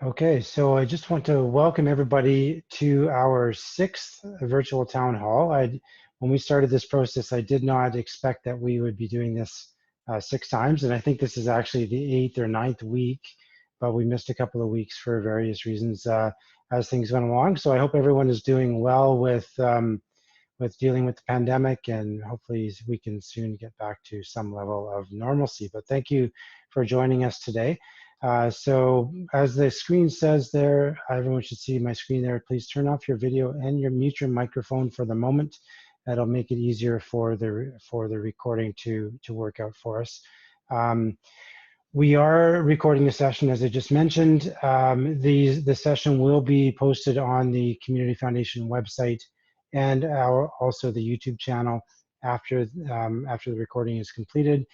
Okay, so I just want to welcome everybody to our sixth virtual town hall. When we started this process, I did not expect that we would be doing this 6 times, and I think this is actually the eighth or ninth week, but we missed a couple of weeks for various reasons as things went along. So I hope everyone is doing well with dealing with the pandemic, and hopefully we can soon get back to some level of normalcy. But thank you for joining us today. So as the screen says there, everyone should see my screen there. Please turn off your video and mute your microphone for the moment. That'll make it easier for the recording to work out for us. We are recording the session, as I just mentioned. The session will be posted on the Community Foundation website and also the YouTube channel after the recording is completed,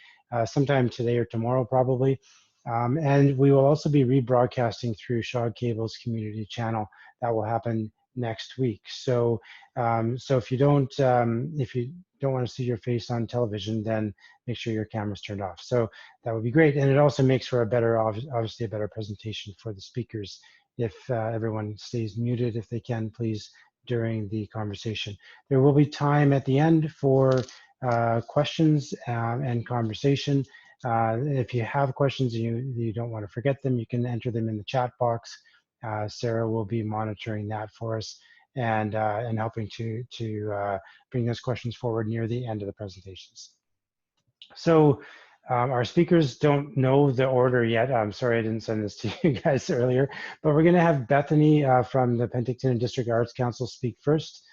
sometime today or tomorrow probably. And we will also be rebroadcasting through Shaw Cable's community channel. That will happen next week. So, if you don't want to see your face on television, then make sure your camera's turned off. So that would be great, and it also makes for a better, obviously, a better presentation for the speakers if everyone stays muted, if they can, please, during the conversation. There will be time at the end for questions and conversation. If you have questions and you don't want to forget them, you can enter them in the chat box. Sarah will be monitoring that for us and helping to bring those questions forward near the end of the presentations. So our speakers don't know the order yet. I'm sorry I didn't send this to you guys earlier, but we're going to have Bethany from the Penticton District Arts Council speak first,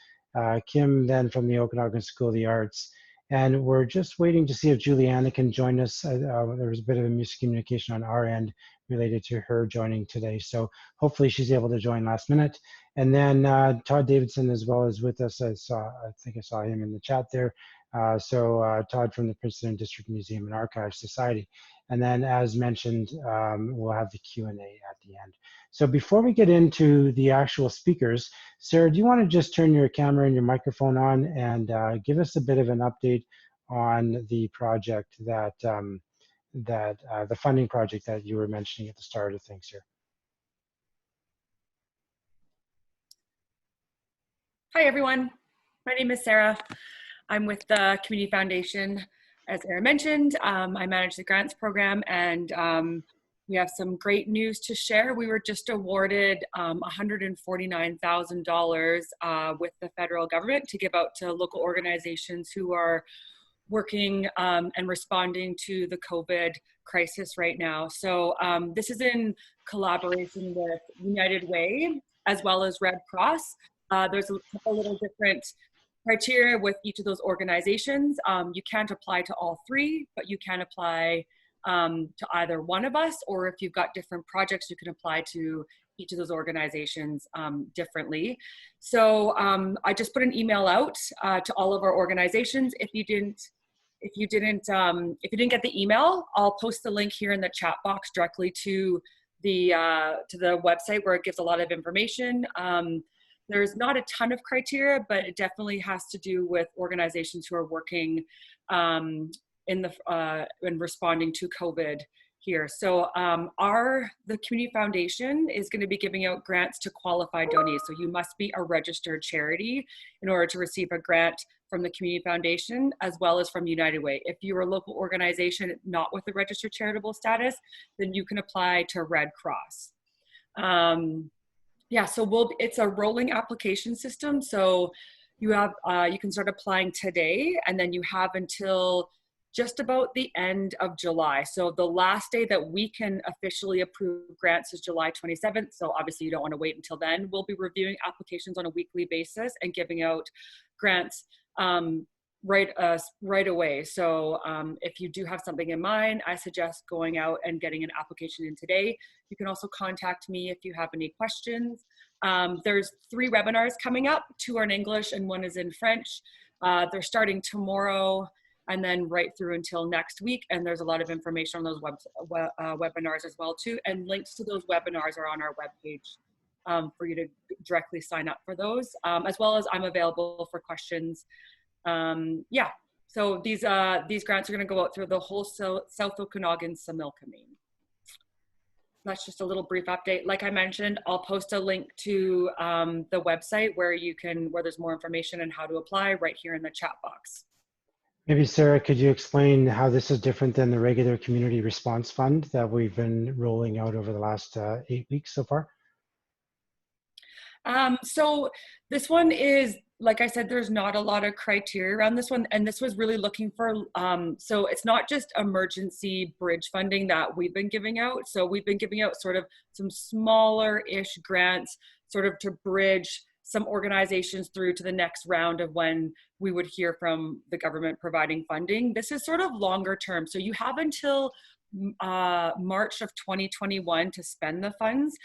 Kim then from the Okanagan School of the Arts, and we're just waiting to see if Julianna can join us. There was a bit of a miscommunication on our end related to her joining today, so hopefully she's able to join last minute. And then Todd Davidson as well is with us. I think I saw him in the chat there. Todd from the Princeton District Museum and Archives Society. And then, as mentioned, we'll have the Q&A at the end. So before we get into the actual speakers, Sarah, do you want to just turn your camera and your microphone on and give us a bit of an update on the project the funding project that you were mentioning at the start of things here? Hi, everyone. My name is Sarah. I'm with the Community Foundation. As Sarah mentioned, I manage the grants program, and we have some great news to share. We were just awarded $149,000 with the federal government to give out to local organizations who are working and responding to the COVID crisis right now. So this is in collaboration with United Way as well as Red Cross. There's a couple little different criteria with each of those organizations. You can't apply to all three, but you can apply to either one of us, or if you've got different projects, you can apply to each of those organizations differently. So I just put an email out to all of our organizations. If you didn't get the email, I'll post the link here in the chat box directly to the website, where it gives a lot of information. There's not a ton of criteria, but it definitely has to do with organizations who are working in responding to COVID here. So the Community Foundation is going to be giving out grants to qualified donees. So you must be a registered charity in order to receive a grant from the Community Foundation, as well as from United Way. If you're a local organization not with a registered charitable status, then you can apply to Red Cross. Yeah, so it's a rolling application system. So you can start applying today, and then you have until just about the end of July. So the last day that we can officially approve grants is July 27th. So obviously you don't want to wait until then. We'll be reviewing applications on a weekly basis and giving out grants right away. So if you do have something in mind, I suggest going out and getting an application in today. You can also contact me if you have any questions. There's 3 webinars coming up. 2 are in English and 1 is in French. They're starting tomorrow and then right through until next week. And there's a lot of information on those webinars as well too. And links to those webinars are on our webpage for you to directly sign up for those, as well as I'm available for questions. Yeah, so these grants are going to go out through the whole South Okanagan Similkameen. That's just a little brief update. Like I mentioned, I'll post a link to the website where where there's more information on how to apply right here in the chat box. Maybe Sarah, could you explain how this is different than the regular community response fund that we've been rolling out over the last 8 weeks so far? So this one is, like I said, there's not a lot of criteria around this one. And this was really looking for, so it's not just emergency bridge funding that we've been giving out. So we've been giving out sort of some smaller-ish grants sort of to bridge some organizations through to the next round of when we would hear from the government providing funding. This is sort of longer term. So you have until March of 2021 to spend the funds.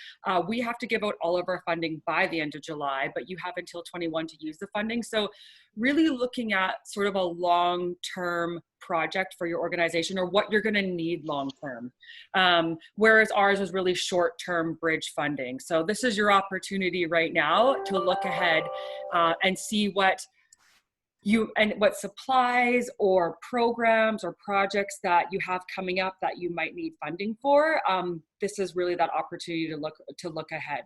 We have to give out all of our funding by the end of July, but you have until 21 to use the funding. So really looking at sort of a long-term project for your organization or what you're going to need long-term. Whereas ours is really short-term bridge funding. So this is your opportunity right now to look ahead and see what supplies or programs or projects that you have coming up that you might need funding for. This is really that opportunity to look ahead.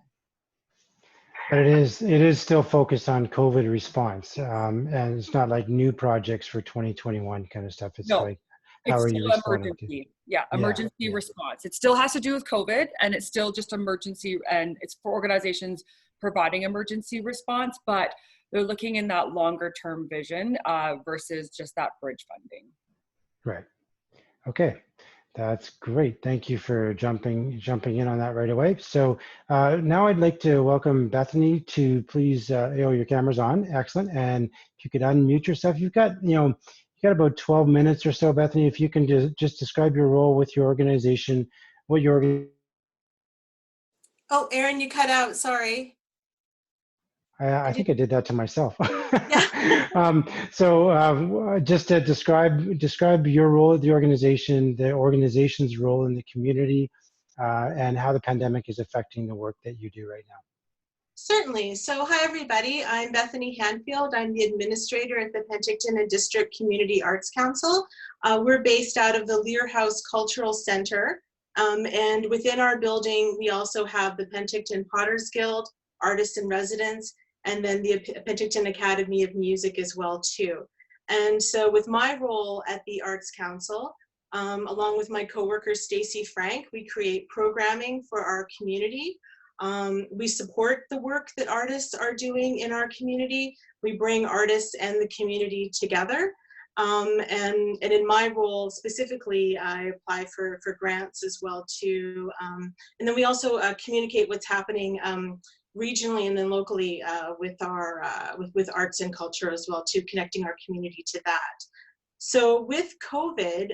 But it is still focused on COVID response, and it's not like new projects for 2021 kind of stuff. It's No, like, how it's are you still responding to? emergency. Yeah, emergency response. It still has to do with COVID, and it's still just emergency, and it's for organizations providing emergency response, but they're looking in that longer term vision versus just that bridge funding. Right. Okay. That's great. Thank you for jumping in on that right away. So now I'd like to welcome Bethany to please, your camera's on. Excellent. And if you could unmute yourself, you've got, you got about 12 minutes or so, Bethany, if you can just describe your role with your organization, what your Oh, Aaron, you cut out. Sorry. I think I did that to myself. Yeah. Just to describe your role at the organization's role in the community, and how the pandemic is affecting the work that you do right now. Certainly. So hi, everybody. I'm Bethany Handfield. I'm the administrator at the Penticton and District Community Arts Council. We're based out of the Lear House Cultural Center. And within our building, we also have the Penticton Potters Guild, Artists in Residence, and then the Penticton Academy of Music as well, too. And so with my role at the Arts Council, along with my coworker, Stacy Frank, we create programming for our community. We support the work that artists are doing in our community. We bring artists and the community together. And in my role specifically, I apply for grants as well too. And then we also communicate what's happening regionally and then locally with our with arts and culture as well too, connecting our community to that. So with COVID,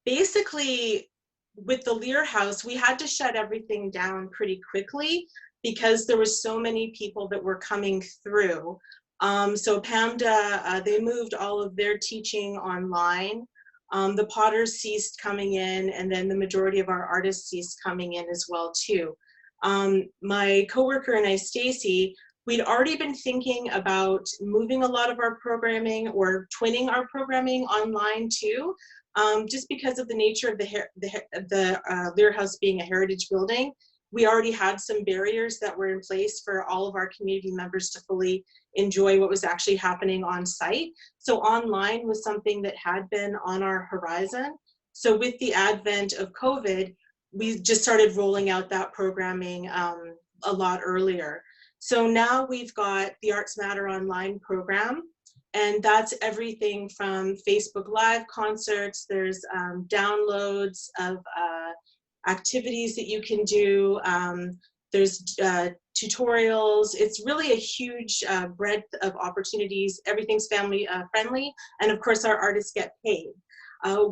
basically, with the Lear House, we had to shut everything down pretty quickly because there were so many people that were coming through. So PAMDA, they moved all of their teaching online. The Potters ceased coming in, and then the majority of our artists ceased coming in as well too. My coworker and I, Stacy, we'd already been thinking about moving a lot of our programming or twinning our programming online too. Just because of the nature of the Lear House being a heritage building, we already had some barriers that were in place for all of our community members to fully enjoy what was actually happening on site. So online was something that had been on our horizon. So with the advent of COVID, we just started rolling out that programming a lot earlier. So now we've got the Arts Matter online program. And that's everything from Facebook Live concerts, there's downloads of activities that you can do, there's tutorials. It's really a huge breadth of opportunities. Everything's family friendly, and of course our artists get paid.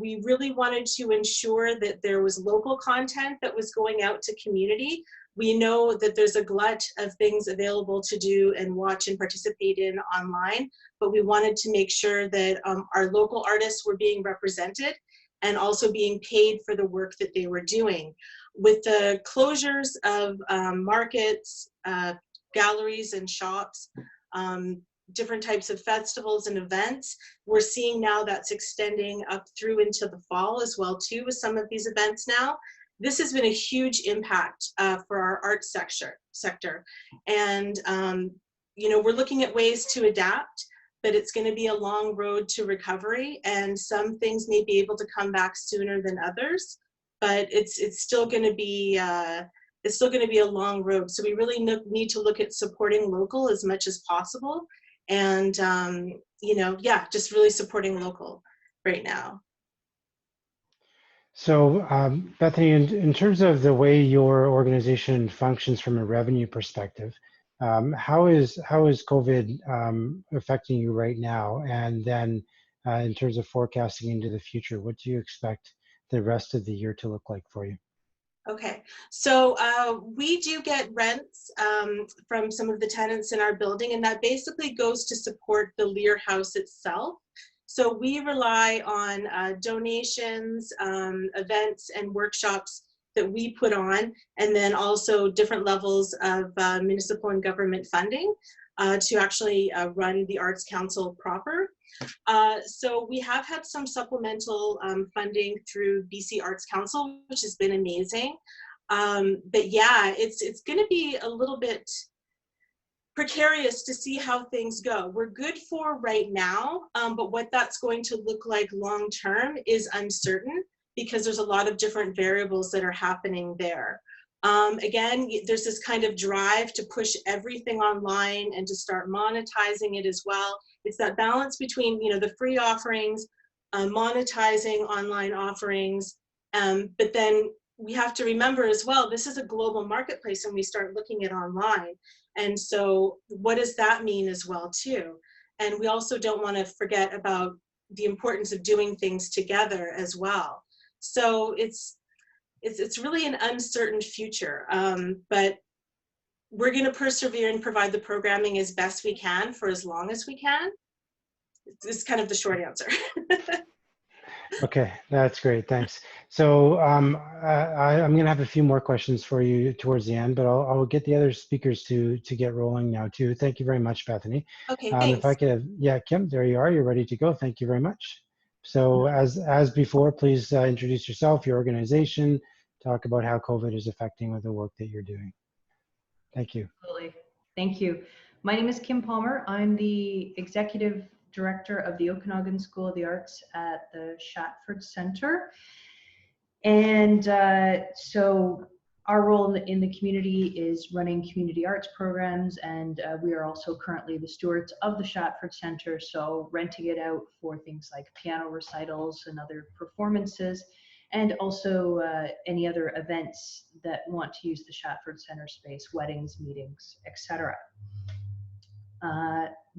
We really wanted to ensure that there was local content that was going out to community. We know that there's a glut of things available to do and watch and participate in online, but we wanted to make sure that our local artists were being represented and also being paid for the work that they were doing. With the closures of markets, galleries and shops, different types of festivals and events, we're seeing now that's extending up through into the fall as well too with some of these events now. this has been a huge impact for our arts sector. And, you know, we're looking at ways to adapt, but it's going to be a long road to recovery, and some things may be able to come back sooner than others, but it's still going to be a long road. So we really need to look at supporting local as much as possible, and you know, yeah, just really supporting local right now. So, Bethany, in terms of the way your organization functions from a revenue perspective, how is COVID affecting you right now? And then, in terms of forecasting into the future, what do you expect the rest of the year to look like for you? Okay, so we do get rents from some of the tenants in our building, and that basically goes to support the Lear House itself. So we rely on donations, events, and workshops that we put on, and then also different levels of municipal and government funding to actually run the Arts Council proper. So we have had some supplemental funding through BC Arts Council, which has been amazing. But yeah, it's going to be a little bit precarious to see how things go. We're good for right now, but what that's going to look like long term is uncertain, because there's a lot of different variables that are happening there. Again, there's this kind of drive to push everything online and to start monetizing it as well. It's that balance between, you know, the free offerings, monetizing online offerings, but then we have to remember as well, this is a global marketplace when we start looking at online. And so what does that mean as well too? And we also don't want to forget about the importance of doing things together as well. So it's really an uncertain future, but we're going to persevere and provide the programming as best we can for as long as we can. It's kind of the short answer. Okay, that's great. Thanks. So I'm going to have a few more questions for you towards the end, but I'll get the other speakers to get rolling now too. Thank you very much, Bethany. Okay, thanks. If I could have, yeah, Kim, there you are. You're ready to go. Thank you very much. So as before, please introduce yourself, your organization, talk about how COVID is affecting the work that you're doing. Thank you. Absolutely. Thank you. My name is Kim Palmer. I'm the executive director of the Okanagan School of the Arts at the Shatford Center. And so our role in the community is running community arts programs, and we are also currently the stewards of the Shatford Center, so renting it out for things like piano recitals and other performances, and also any other events that want to use the Shatford Center space, weddings, meetings, etc.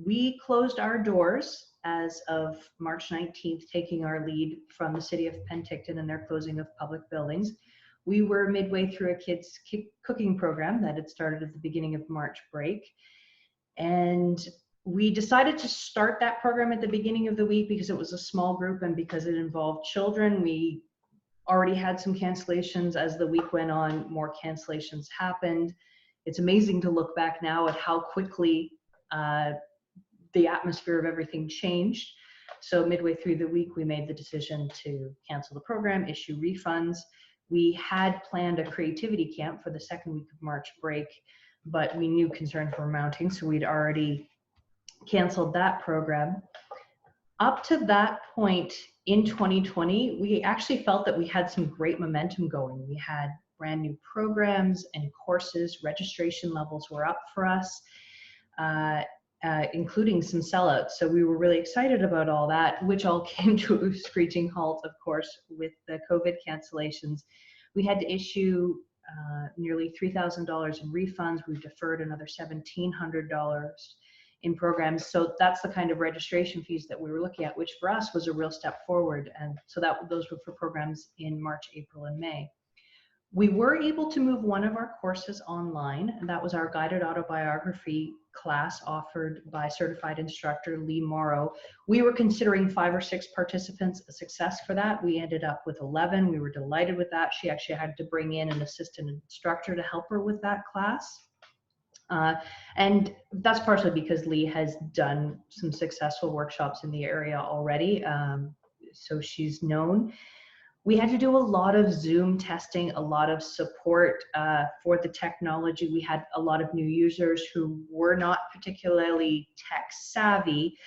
We closed our doors as of March 19th, taking our lead from the city of Penticton and their closing of public buildings. We were midway through a kids' cooking program that had started at the beginning of March break. And we decided to start that program at the beginning of the week because it was a small group and because it involved children. We already had some cancellations. As the week went on, more cancellations happened. It's amazing to look back now at how quickly the atmosphere of everything changed. So midway through the week, we made the decision to cancel the program, issue refunds. We had planned a creativity camp for the second week of March break, but we knew concerns were mounting, so we'd already canceled that program. Up to that point in 2020, we actually felt that we had some great momentum going. We had brand new programs and courses. Registration levels were up for us, including some sellouts. So we were really excited about all that, which all came to a screeching halt, of course, with the COVID cancellations. We had to issue nearly $3,000 in refunds. We deferred another $1,700 in programs. So that's the kind of registration fees that we were looking at, which for us was a real step forward. And so those were for programs in March, April, and May. We were able to move one of our courses online, and that was our guided autobiography class offered by certified instructor Lee Morrow. We were considering 5 or 6 participants a success for that. We ended up with 11. We were delighted with that. She actually had to bring in an assistant instructor to help her with that class. And that's partially because Lee has done some successful workshops in the area already, so she's known. We had to do a lot of Zoom testing, a lot of support for the technology. We had a lot of new users who were not particularly tech savvy.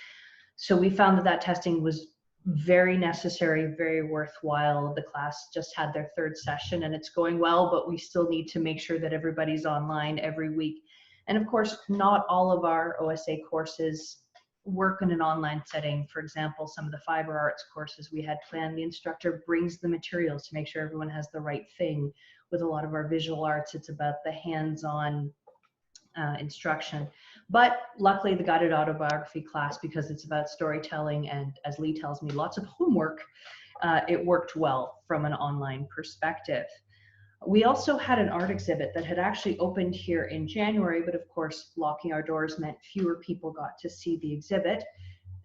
So we found that testing was very necessary, very worthwhile. The class just had their third session and it's going well, but we still need to make sure that everybody's online every week. And of course, not all of our OSA courses work in an online setting. For example, some of the fiber arts courses we had planned, the instructor brings the materials to make sure everyone has the right thing. With a lot of our visual arts, it's about the hands-on instruction. But luckily the guided autobiography class, because it's about storytelling and, as Lee tells me, lots of homework, it worked well from an online perspective. We also had an art exhibit that had actually opened here in January, but of course, locking our doors meant fewer people got to see the exhibit.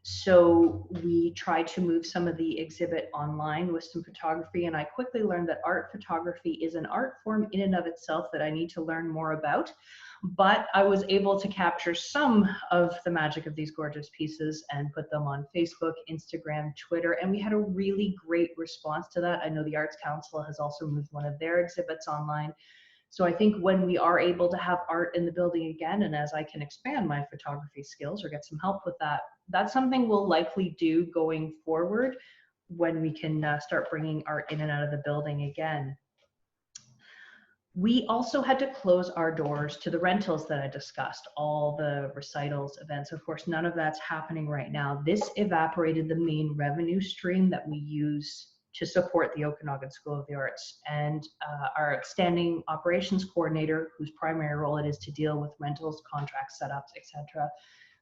So we tried to move some of the exhibit online with some photography, and I quickly learned that art photography is an art form in and of itself that I need to learn more about. But I was able to capture some of the magic of these gorgeous pieces and put them on Facebook, Instagram, Twitter, and we had a really great response to that. I know the Arts Council has also moved one of their exhibits online. So I think when we are able to have art in the building again, and as I can expand my photography skills or get some help with that, that's something we'll likely do going forward when we can start bringing art in and out of the building again. We also had to close our doors to the rentals that I discussed, all the recitals, events. Of course, none of that's happening right now. This evaporated the main revenue stream that we use to support the Okanagan School of the Arts. And our outstanding operations coordinator, whose primary role it is to deal with rentals, contract setups, etc.,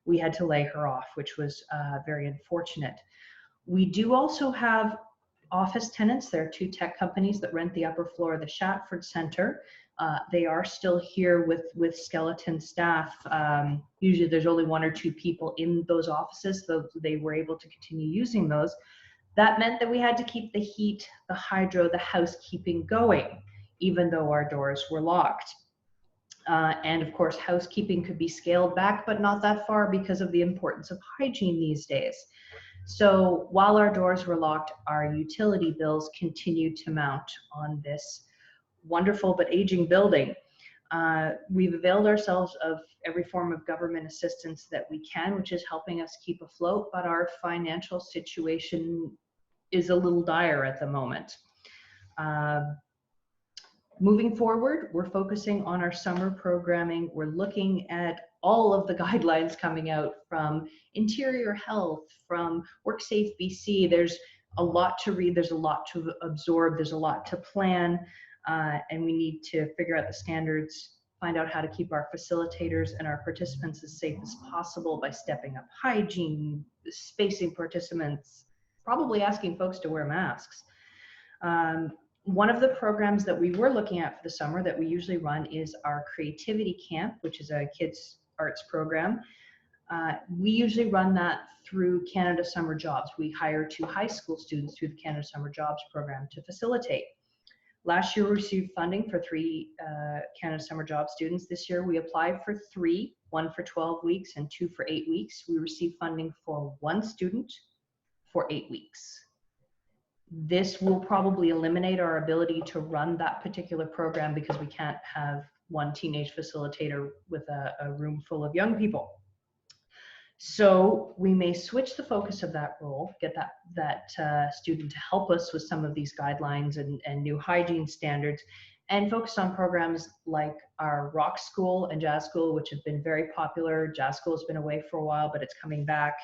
we had to lay her off, which was very unfortunate. We do also have office tenants. There are two tech companies that rent the upper floor of the Shatford Center. They are still here with skeleton staff. Usually there's only one or two people in those offices, so they were able to continue using those. That meant that we had to keep the heat, the hydro, the housekeeping going, even though our doors were locked. And of course, housekeeping could be scaled back, but not that far because of the importance of hygiene these days. So while our doors were locked, our utility bills continued to mount on this wonderful but aging building. We've availed ourselves of every form of government assistance that we can, which is helping us keep afloat, but our financial situation is a little dire at the moment. Moving forward, we're focusing on our summer programming. We're looking at all of the guidelines coming out from Interior Health, from WorkSafe BC. There's a lot to read, there's a lot to absorb, there's a lot to plan, and we need to figure out the standards, find out how to keep our facilitators and our participants as safe as possible by stepping up hygiene, spacing participants, probably asking folks to wear masks. One of the programs that we were looking at for the summer that we usually run is our creativity camp, which is a kids arts program. We usually run that through Canada Summer Jobs. We hire 2 high school students through the Canada Summer Jobs program to facilitate. Last year we received funding for 3 Canada Summer Jobs students. This year we applied for 3, 1 for 12 weeks and 2 for 8 weeks. We received funding for 1 student for 8 weeks. This will probably eliminate our ability to run that particular program because we can't have 1 teenage facilitator with a room full of young people. So we may switch the focus of that role, get that student to help us with some of these guidelines and new hygiene standards, and focus on programs like our rock school and jazz school, which have been very popular. Jazz school has been away for a while, but it's coming back.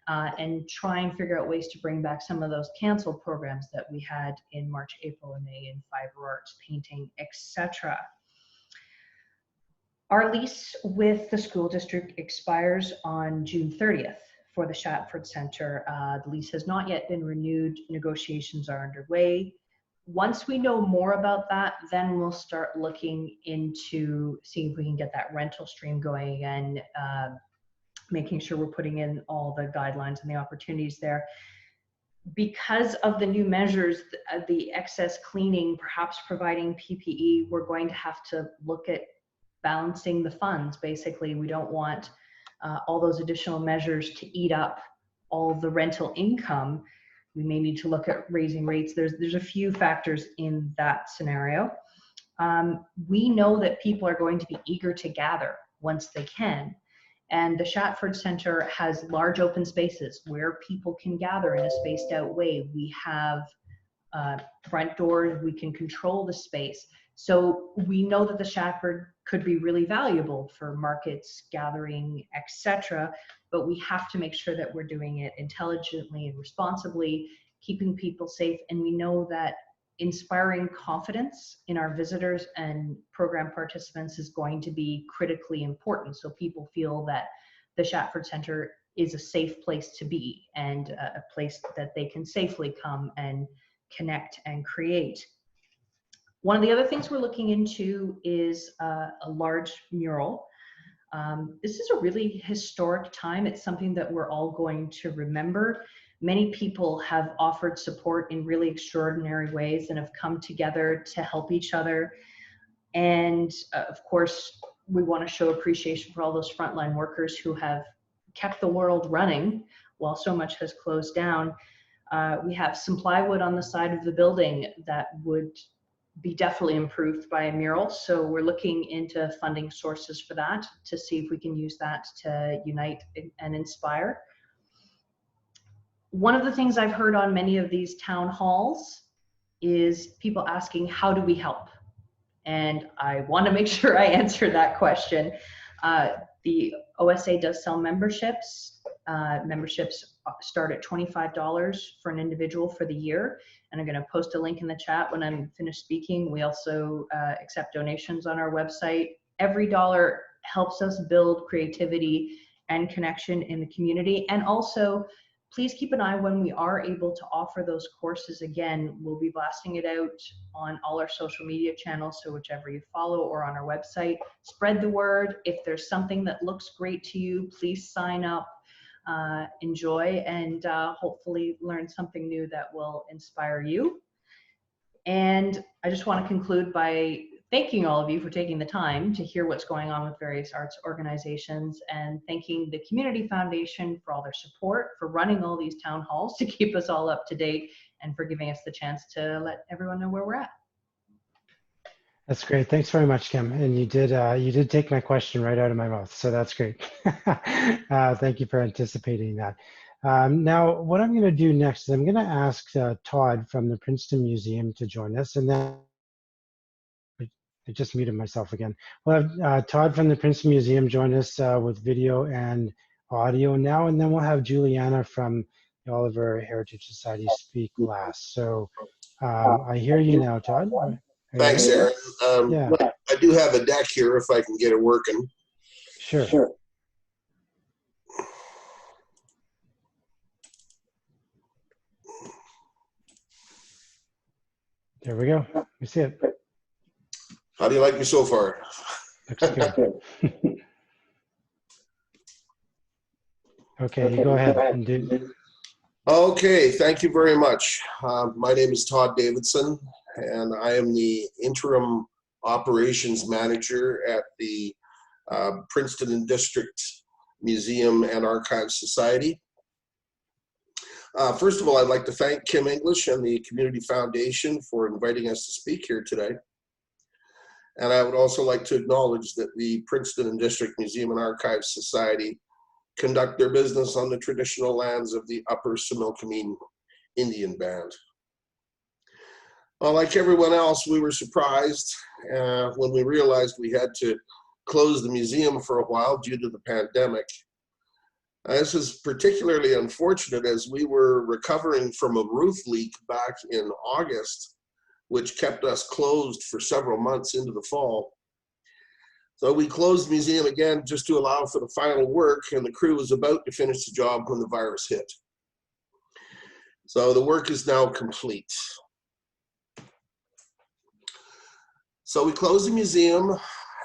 And try and figure out ways to bring back some of those canceled programs that we had in March, April, and May in fiber arts, painting, etc. Our lease with the school district expires on June 30th for the Shatford Center. The lease has not yet been renewed. Negotiations are underway. Once we know more about that, then we'll start looking into seeing if we can get that rental stream going again, making sure we're putting in all the guidelines and the opportunities there. Because of the new measures, the excess cleaning, perhaps providing PPE, we're going to have to look at balancing the funds. Basically, we don't want all those additional measures to eat up all the rental income. We may need to look at raising rates. There's a few factors in that scenario. We know that people are going to be eager to gather once they can. And the Shatford Center has large open spaces where people can gather in a spaced out way. We have front doors, we can control the space. So we know that the Shatford could be really valuable for markets, gathering, etc. But we have to make sure that we're doing it intelligently and responsibly, keeping people safe. And we know that inspiring confidence in our visitors and program participants is going to be critically important, so people feel that the Shatford Center is a safe place to be and a place that they can safely come and connect and create. One of the other things we're looking into is a large mural. This is a really historic time. It's something that we're all going to remember. Many people have offered support in really extraordinary ways and have come together to help each other. And of course, we want to show appreciation for all those frontline workers who have kept the world running while so much has closed down. We have some plywood on the side of the building that would be definitely improved by a mural. So we're looking into funding sources for that to see if we can use that to unite and inspire. One of the things I've heard on many of these town halls is people asking, how do we help? And I want to make sure I answer that question. The OSA does sell memberships. Memberships start at $25 for an individual for the year. And I'm going to post a link in the chat when I'm finished speaking. We also accept donations on our website. Every dollar helps us build creativity and connection in the community. And also, please keep an eye when we are able to offer those courses again. We'll be blasting it out on all our social media channels, so whichever you follow, or on our website. Spread the word. If there's something that looks great to you, please sign up, enjoy, and hopefully learn something new that will inspire you. And I just want to conclude by thanking all of you for taking the time to hear what's going on with various arts organizations, and thanking the Community Foundation for all their support, for running all these town halls to keep us all up to date, and for giving us the chance to let everyone know where we're at. That's great. Thanks very much, Kim. And you did take my question right out of my mouth, so that's great. Thank you for anticipating that. Now, what I'm going to do next is I'm going to ask Todd from the Princeton Museum to join us, and then I just muted myself again. We'll have Todd from the Princeton Museum join us with video and audio now, and then we'll have Julianna from the Oliver Heritage Society speak last. So I hear you now, Todd. Thanks, Aaron. Yeah. I do have a deck here if I can get it working. Sure. There we go. We see it. How do you like me so far? Looks good. Okay, you go ahead and do. Okay, thank you very much. My name is Todd Davidson, and I am the interim operations manager at the Princeton and District Museum and Archives Society. First of all, I'd like to thank Kim English and the Community Foundation for inviting us to speak here today. And I would also like to acknowledge that the Princeton and District Museum and Archives Society conduct their business on the traditional lands of the Upper Similkameen Indian Band. Well, like everyone else, we were surprised when we realized we had to close the museum for a while due to the pandemic. This is particularly unfortunate as we were recovering from a roof leak back in August, which kept us closed for several months into the fall. So we closed the museum again just to allow for the final work, and the crew was about to finish the job when the virus hit. So the work is now complete. So we closed the museum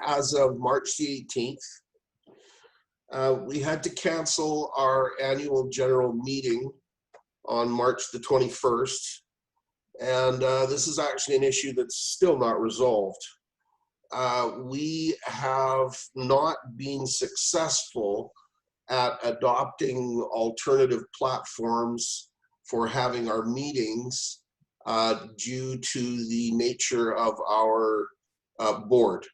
as of March the 18th. We had to cancel our annual general meeting on March the 21st. And this is actually an issue that's still not resolved. We have not been successful at adopting alternative platforms for having our meetings due to the nature of our board.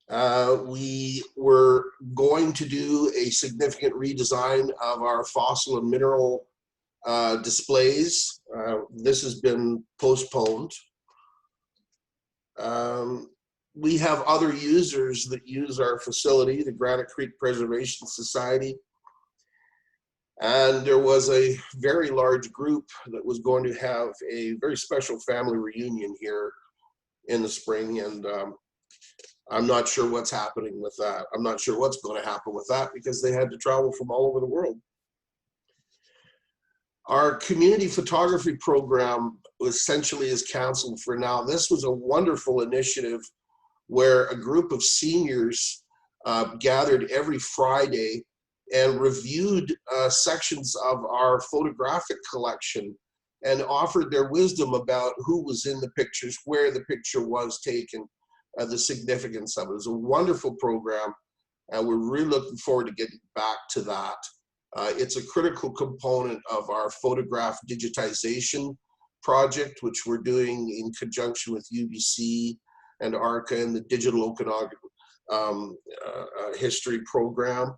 We were going to do a significant redesign of our fossil and mineral displays. This has been postponed. We have other users that use our facility, the Granite Creek Preservation Society. And there was a very large group that was going to have a very special family reunion here in the spring. And I'm not sure what's happening with that. I'm not sure what's going to happen with that because they had to travel from all over the world. Our community photography program essentially is canceled for now. This was a wonderful initiative where a group of seniors gathered every Friday and reviewed sections of our photographic collection and offered their wisdom about who was in the pictures, where the picture was taken, the significance of it. It was a wonderful program, and we're really looking forward to getting back to that. It's a critical component of our photograph digitization project, which we're doing in conjunction with UBC and ARCA and the Digital Okanagan History Program.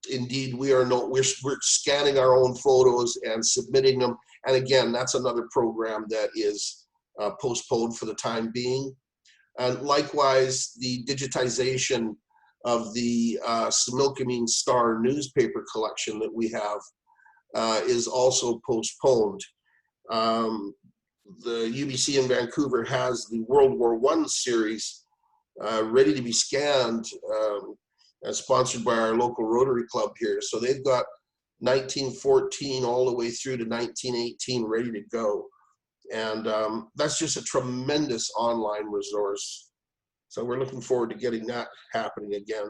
Indeed, we're scanning our own photos and submitting them. And again, that's another program that is postponed for the time being. And likewise, the digitization of the Similkameen Star newspaper collection that we have is also postponed. The UBC in Vancouver has the World War I series ready to be scanned, sponsored by our local Rotary Club here. So they've got 1914 all the way through to 1918 ready to go. And that's just a tremendous online resource. So we're looking forward to getting that happening again.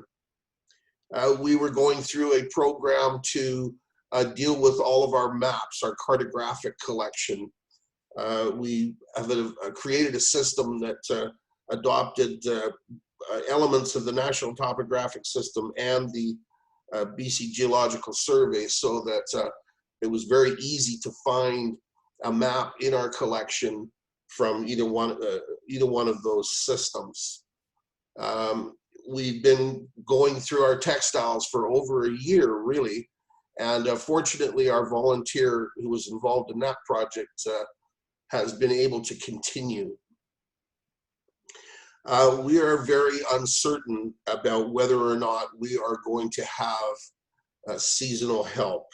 We were going through a program to deal with all of our maps, our cartographic collection. We have created a system that adopted elements of the National Topographic System and the BC Geological Survey, so that it was very easy to find a map in our collection from either one of those systems. We've been going through our textiles for over a year, really, and fortunately our volunteer who was involved in that project has been able to continue. We are very uncertain about whether or not we are going to have seasonal help.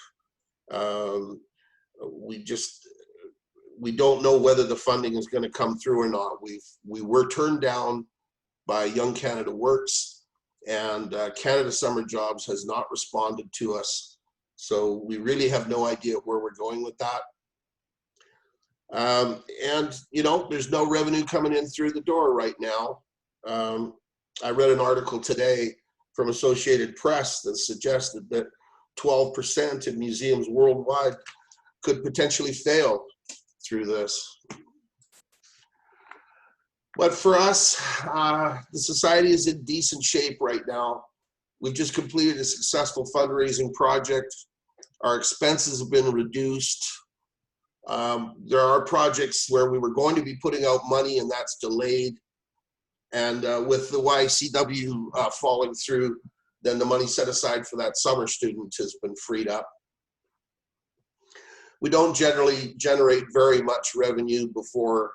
We don't know whether the funding is going to come through or not. We were turned down by Young Canada Works, and Canada Summer Jobs has not responded to us. So we really have no idea where we're going with that. And, you know, there's no revenue coming in through the door right now. I read an article today from Associated Press that suggested that 12% of museums worldwide could potentially fail through this. But for us, the society is in decent shape right now. We've just completed a successful fundraising project. Our expenses have been reduced. There are projects where we were going to be putting out money and that's delayed. And with the YCW falling through, then the money set aside for that summer student has been freed up. We don't generally generate very much revenue before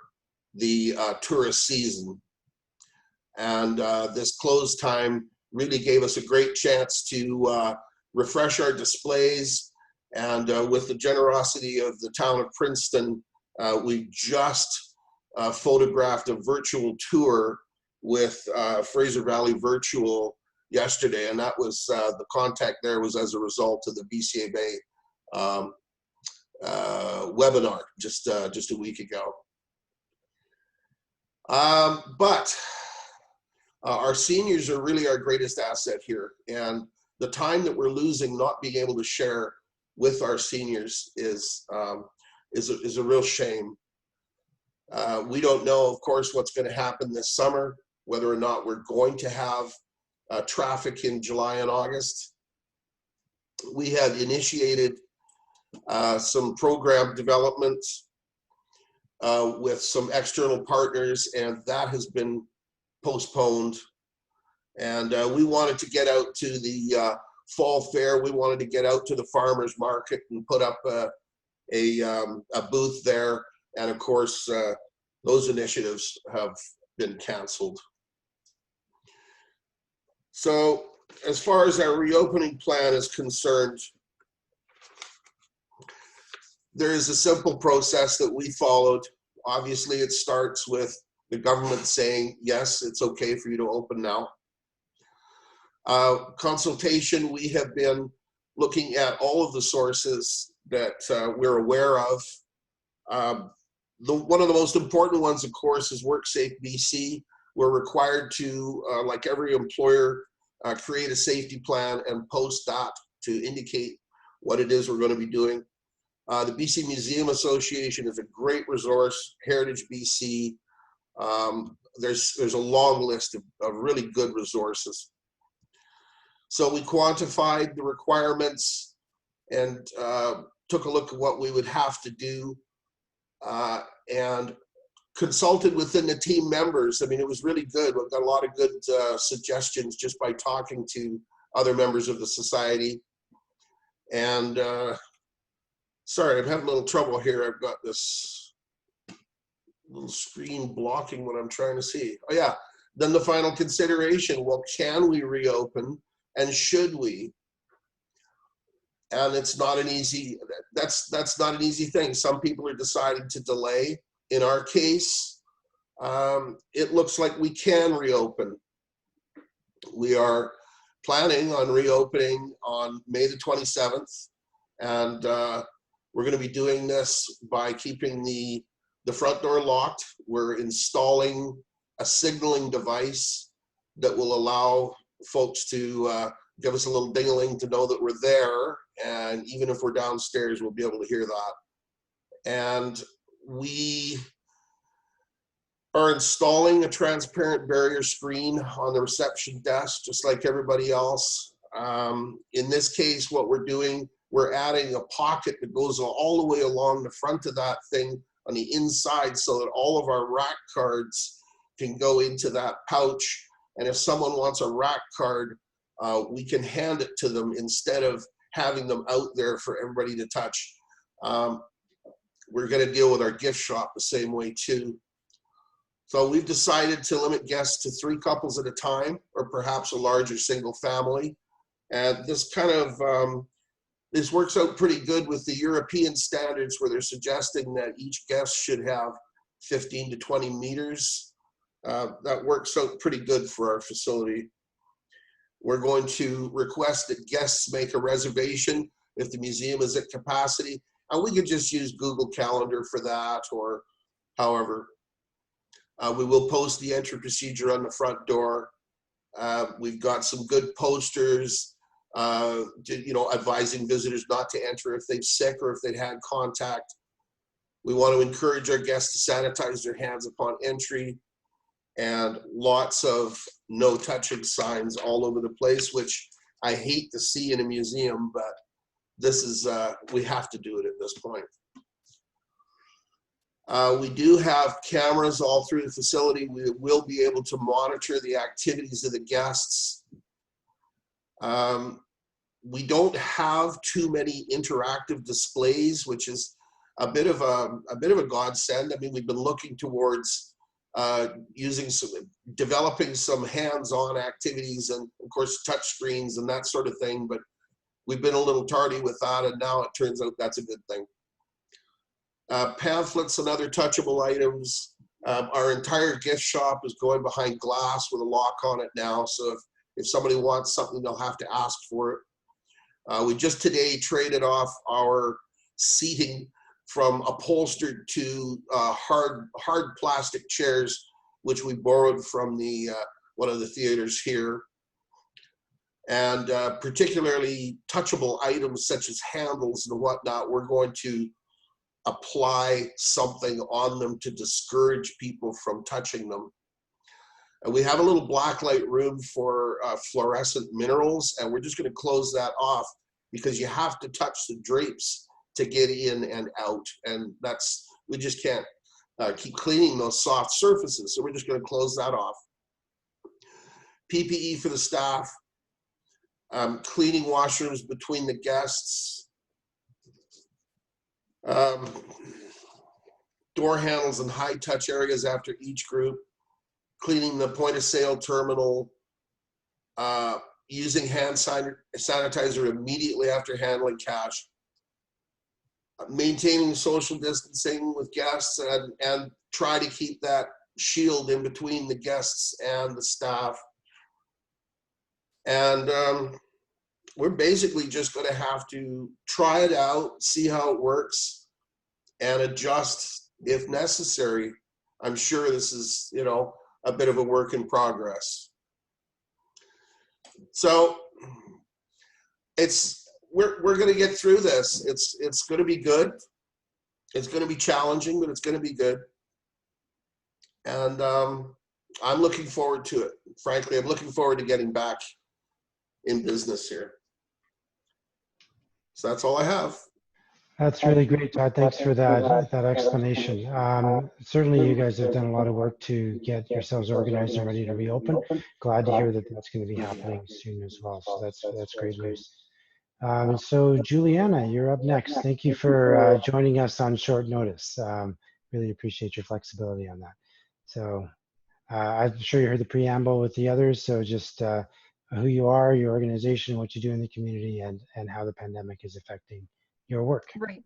the tourist season. And this close time really gave us a great chance to refresh our displays. And with the generosity of the town of Princeton, we just photographed a virtual tour with Fraser Valley Virtual yesterday, and that was the contact there was as a result of the BCA Bay webinar just a week ago. But our seniors are really our greatest asset here, and the time that we're losing not being able to share with our seniors is a real shame. We don't know, of course, what's going to happen this summer, whether or not we're going to have traffic in July and August. We had initiated some program development with some external partners, and that has been postponed. And we wanted to get out to the fall fair. We wanted to get out to the farmers market and put up a booth there. And of course, those initiatives have been canceled. So as far as our reopening plan is concerned, there is a simple process that we followed. Obviously, it starts with the government saying, yes, it's okay for you to open now. Consultation, we have been looking at all of the sources that we're aware of. One of the most important ones, of course, is WorkSafe BC. We're required to, like every employer, create a safety plan and post that to indicate what it is we're going to be doing. The BC Museum Association is a great resource, Heritage BC. There's a long list of really good resources. So we quantified the requirements and took a look at what we would have to do and consulted within the team members. I mean, it was really good. We've got a lot of good suggestions just by talking to other members of the society. And sorry, I'm having a little trouble here. I've got this little screen blocking what I'm trying to see. Oh yeah, then the final consideration, well, can we reopen and should we? And it's not an easy, that's not an easy thing. Some people are deciding to delay. In our case, it looks like we can reopen. We are planning on reopening on May the 27th. And we're going to be doing this by keeping the front door locked. We're installing a signaling device that will allow folks to give us a little ding-a-ling to know that we're there. And even if we're downstairs, we'll be able to hear that. And we are installing a transparent barrier screen on the reception desk, just like everybody else. In this case, what we're doing, we're adding a pocket that goes all the way along the front of that thing on the inside so that all of our rack cards can go into that pouch. And if someone wants a rack card, we can hand it to them instead of having them out there for everybody to touch. We're going to deal with our gift shop the same way too. So we've decided to limit guests to 3 couples at a time, or perhaps a larger single family. And this kind of, this works out pretty good with the European standards where they're suggesting that each guest should have 15 to 20 meters. That works out pretty good for our facility. We're going to request that guests make a reservation if the museum is at capacity. And we could just use Google Calendar for that, or however. We will post the entry procedure on the front door. We've got some good posters, advising visitors not to enter if they're sick or if they've had contact. We want to encourage our guests to sanitize their hands upon entry, and lots of no touching signs all over the place, which I hate to see in a museum, but this is, we have to do it at this point. We do have cameras all through the facility. We will be able to monitor the activities of the guests. We don't have too many interactive displays, which is a bit of a godsend. I mean, we've been looking towards developing some hands-on activities and of course touch screens and that sort of thing, but we've been a little tardy with that, and now it turns out that's a good thing. Pamphlets and other touchable items. Our entire gift shop is going behind glass with a lock on it now, so if somebody wants something, they'll have to ask for it. We just today traded off our seating from upholstered to hard plastic chairs, which we borrowed from the one of the theaters here. And particularly touchable items such as handles and whatnot, we're going to apply something on them to discourage people from touching them. And we have a little blacklight room for fluorescent minerals, and we're just going to close that off because you have to touch the drapes to get in and out. And we just can't keep cleaning those soft surfaces. So we're just going to close that off. PPE for the staff, cleaning washrooms between the guests, door handles and high touch areas after each group, cleaning the point of sale terminal, using hand sanitizer immediately after handling cash, maintaining social distancing with guests, and try to keep that shield in between the guests and the staff. And we're basically just going to have to try it out, see how it works, and adjust if necessary. I'm sure this is, a bit of a work in progress. So we're going to get through this. It's going to be good. It's going to be challenging, but it's going to be good. And I'm looking forward to it. Frankly, I'm looking forward to getting back in business here. So that's all I have. That's really great, Todd. Thanks for that explanation. Certainly, you guys have done a lot of work to get yourselves organized and ready to reopen. Glad to hear that that's going to be happening soon as well. So that's great news. So Julianna, you're up next. Thank you for joining us on short notice. Really appreciate your flexibility on that. So I'm sure you heard the preamble with the others. So just who you are, your organization, what you do in the community, and how the pandemic is affecting your work. Right,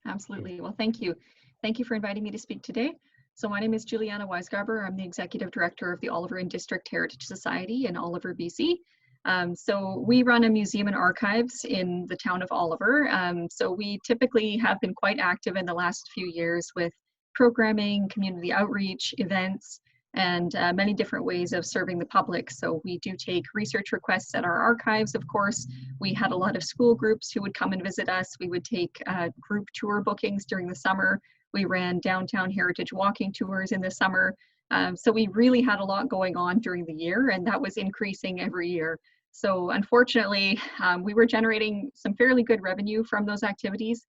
absolutely. Well, thank you. Thank you for inviting me to speak today. So my name is Julianna Weisgarber. I'm the Executive Director of the Oliver and District Heritage Society in Oliver, BC. So we run a museum and archives in the town of Oliver. So we typically have been quite active in the last few years with programming, community outreach, events, and many different ways of serving the public. So we do take research requests at our archives, of course. We had a lot of school groups who would come and visit us. We would take group tour bookings during the summer. We ran downtown heritage walking tours in the summer. So we really had a lot going on during the year, and that was increasing every year. So unfortunately, we were generating some fairly good revenue from those activities.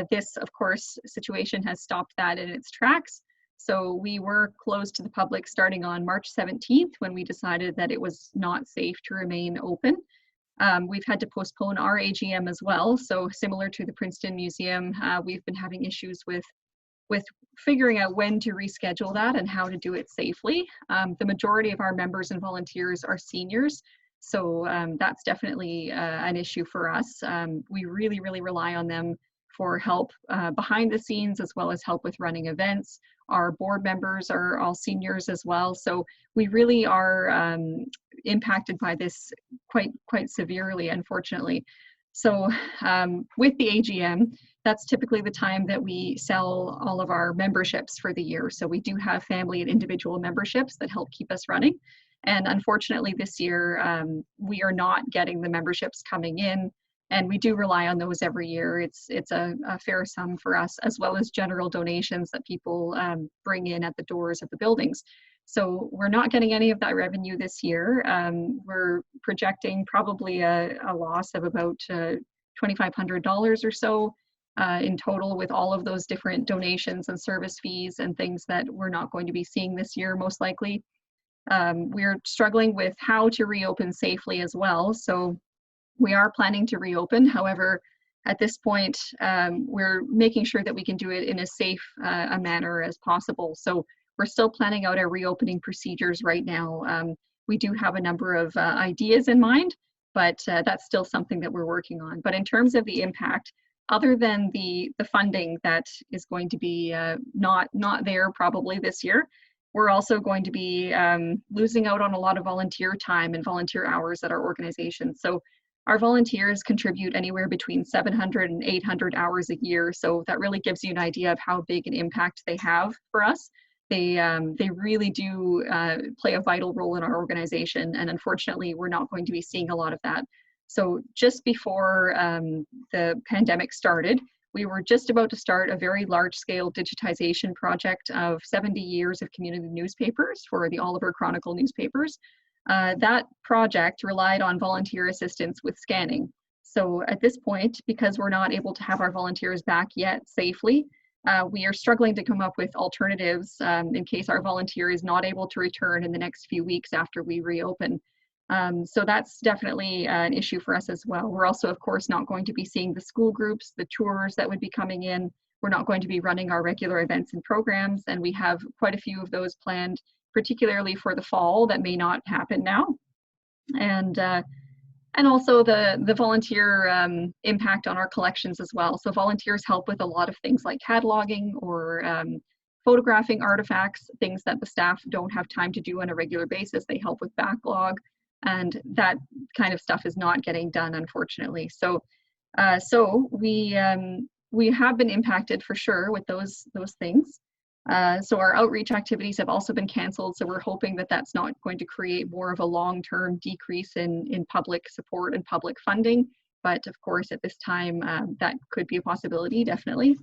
This, of course, situation has stopped that in its tracks. So we were closed to the public starting on March 17th when we decided that it was not safe to remain open. We've had to postpone our AGM as well. So similar to the Princeton Museum, we've been having issues with figuring out when to reschedule that and how to do it safely. The majority of our members and volunteers are seniors. So that's definitely an issue for us. We really, really rely on them for help behind the scenes, as well as help with running events. Our board members are all seniors as well. So we really are impacted by this quite severely, unfortunately. So with the AGM, that's typically the time that we sell all of our memberships for the year. So we do have family and individual memberships that help keep us running. And unfortunately this year, we are not getting the memberships coming in. And we do rely on those every year. It's a fair sum for us, as well as general donations that people bring in at the doors of the buildings. So we're not getting any of that revenue this year. We're projecting probably a loss of about $2,500 or so in total, with all of those different donations and service fees and things that we're not going to be seeing this year, most likely. We're struggling with how to reopen safely as well. So we are planning to reopen. However, at this point, we're making sure that we can do it in as safe a manner as possible. So we're still planning out our reopening procedures right now. We do have a number of ideas in mind, but that's still something that we're working on. But in terms of the impact, other than the funding that is going to be not there probably this year, we're also going to be losing out on a lot of volunteer time and volunteer hours at our organization. So our volunteers contribute anywhere between 700 and 800 hours a year. So that really gives you an idea of how big an impact they have for us. They really do play a vital role in our organization. And unfortunately, we're not going to be seeing a lot of that. So just before the pandemic started, we were just about to start a very large-scale digitization project of 70 years of community newspapers for the Oliver Chronicle newspapers. That project relied on volunteer assistance with scanning. So at this point, because we're not able to have our volunteers back yet safely, we are struggling to come up with alternatives in case our volunteer is not able to return in the next few weeks after we reopen. So that's definitely an issue for us as well. We're also, of course, not going to be seeing the school groups, the tours that would be coming in. We're not going to be running our regular events and programs, and we have quite a few of those planned, particularly for the fall, that may not happen now. And also the volunteer impact on our collections as well. So volunteers help with a lot of things like cataloging or photographing artifacts, things that the staff don't have time to do on a regular basis. They help with backlog, and that kind of stuff is not getting done, unfortunately. So we have been impacted for sure with those things. So our outreach activities have also been canceled. So we're hoping that that's not going to create more of a long-term decrease in public support and public funding. But of course, at this time, that could be a possibility, definitely.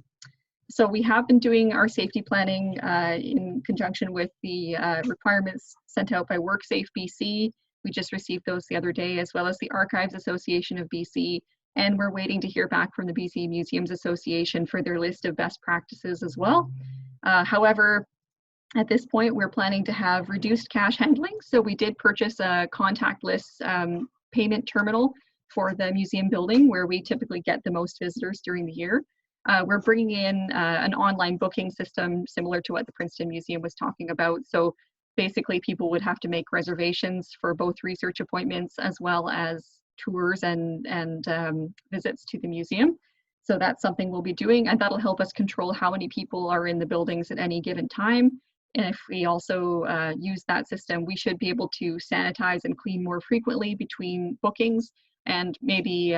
So we have been doing our safety planning in conjunction with the requirements sent out by WorkSafe BC. We just received those the other day, as well as the Archives Association of BC. And we're waiting to hear back from the BC Museums Association for their list of best practices as well. However, at this point, we're planning to have reduced cash handling. So we did purchase a contactless payment terminal for the museum building, where we typically get the most visitors during the year. We're bringing in an online booking system similar to what the Princeton Museum was talking about. So basically, people would have to make reservations for both research appointments as well as tours and visits to the museum. So that's something we'll be doing, and that'll help us control how many people are in the buildings at any given time. And if we also use that system, we should be able to sanitize and clean more frequently between bookings, and maybe,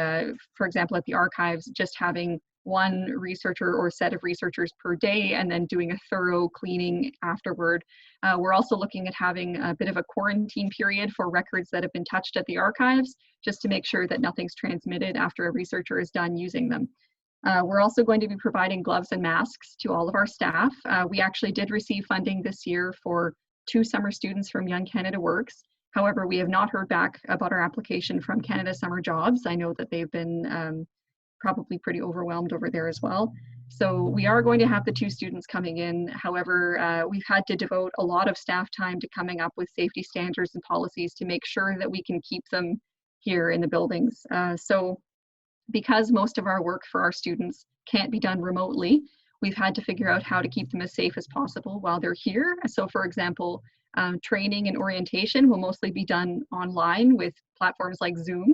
for example, at the archives, just having one researcher or set of researchers per day and then doing a thorough cleaning afterward. We're also looking at having a bit of a quarantine period for records that have been touched at the archives, just to make sure that nothing's transmitted after a researcher is done using them. We're also going to be providing gloves and masks to all of our staff. We actually did receive funding this year for 2 summer students from Young Canada Works. However, we have not heard back about our application from Canada Summer Jobs. I know that they've been probably pretty overwhelmed over there as well. So we are going to have the 2 students coming in. However, we've had to devote a lot of staff time to coming up with safety standards and policies to make sure that we can keep them here in the buildings. So because most of our work for our students can't be done remotely, we've had to figure out how to keep them as safe as possible while they're here. So for example, training and orientation will mostly be done online with platforms like Zoom.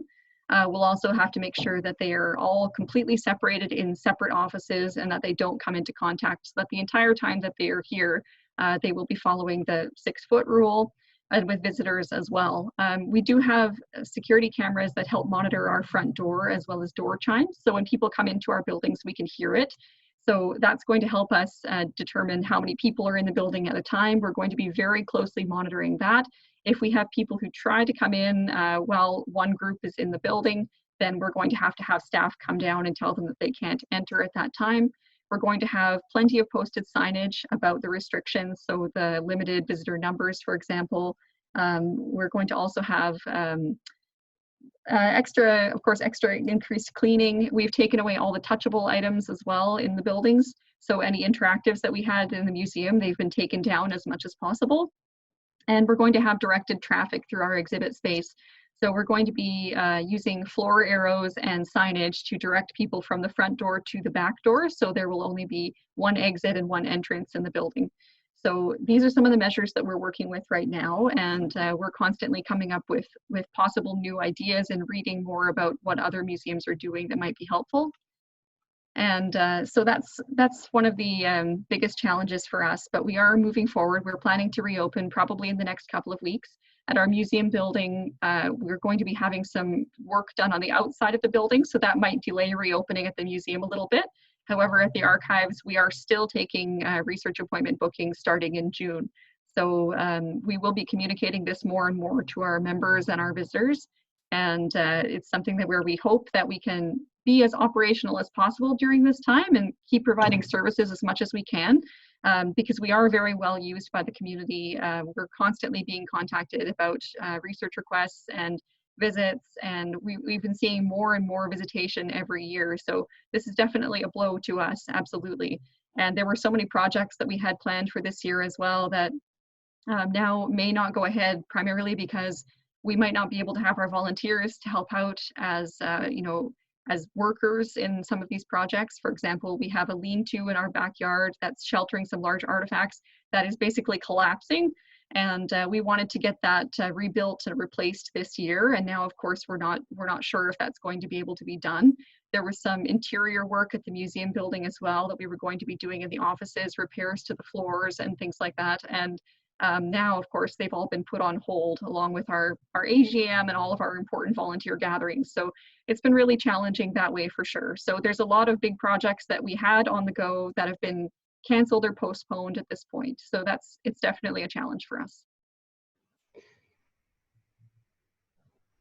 We'll also have to make sure that they are all completely separated in separate offices and that they don't come into contact, so that the entire time that they are here, they will be following the 6-foot rule, and with visitors as well. We do have security cameras that help monitor our front door as well as door chimes. So when people come into our buildings, we can hear it. So that's going to help us determine how many people are in the building at a time. We're going to be very closely monitoring that. If we have people who try to come in while one group is in the building, then we're going to have staff come down and tell them that they can't enter at that time. We're going to have plenty of posted signage about the restrictions, so the limited visitor numbers, for example. We're going to also have extra increased cleaning. We've taken away all the touchable items as well in the buildings. So any interactives that we had in the museum, they've been taken down as much as possible. And we're going to have directed traffic through our exhibit space. So we're going to be using floor arrows and signage to direct people from the front door to the back door. So there will only be one exit and one entrance in the building. So these are some of the measures that we're working with right now, and we're constantly coming up with possible new ideas and reading more about what other museums are doing that might be helpful. And so that's one of the biggest challenges for us, but we are moving forward. We're planning to reopen probably in the next couple of weeks. At our museum building, we're going to be having some work done on the outside of the building, so that might delay reopening at the museum a little bit. However, at the archives, we are still taking research appointment bookings starting in June. So we will be communicating this more and more to our members and our visitors. And it's something that we hope that we can be as operational as possible during this time and keep providing services as much as we can, because we are very well used by the community. We're constantly being contacted about research requests, and visits, and we've been seeing more and more visitation every year. So this is definitely a blow to us, absolutely. And there were so many projects that we had planned for this year as well that now may not go ahead, primarily because we might not be able to have our volunteers to help out as as workers in some of these projects. For example, we have a lean-to in our backyard that's sheltering some large artifacts that is basically collapsing, and we wanted to get that rebuilt and replaced this year. And now, of course, we're not sure if that's going to be able to be done. There was some interior work at the museum building as well that we were going to be doing in the offices, repairs to the floors and things like that. And now, of course, they've all been put on hold, along with our AGM and all of our important volunteer gatherings. So it's been really challenging that way for sure. So there's a lot of big projects that we had on the go that have been canceled or postponed at this point. So it's definitely a challenge for us.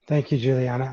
Thank you, Juliana.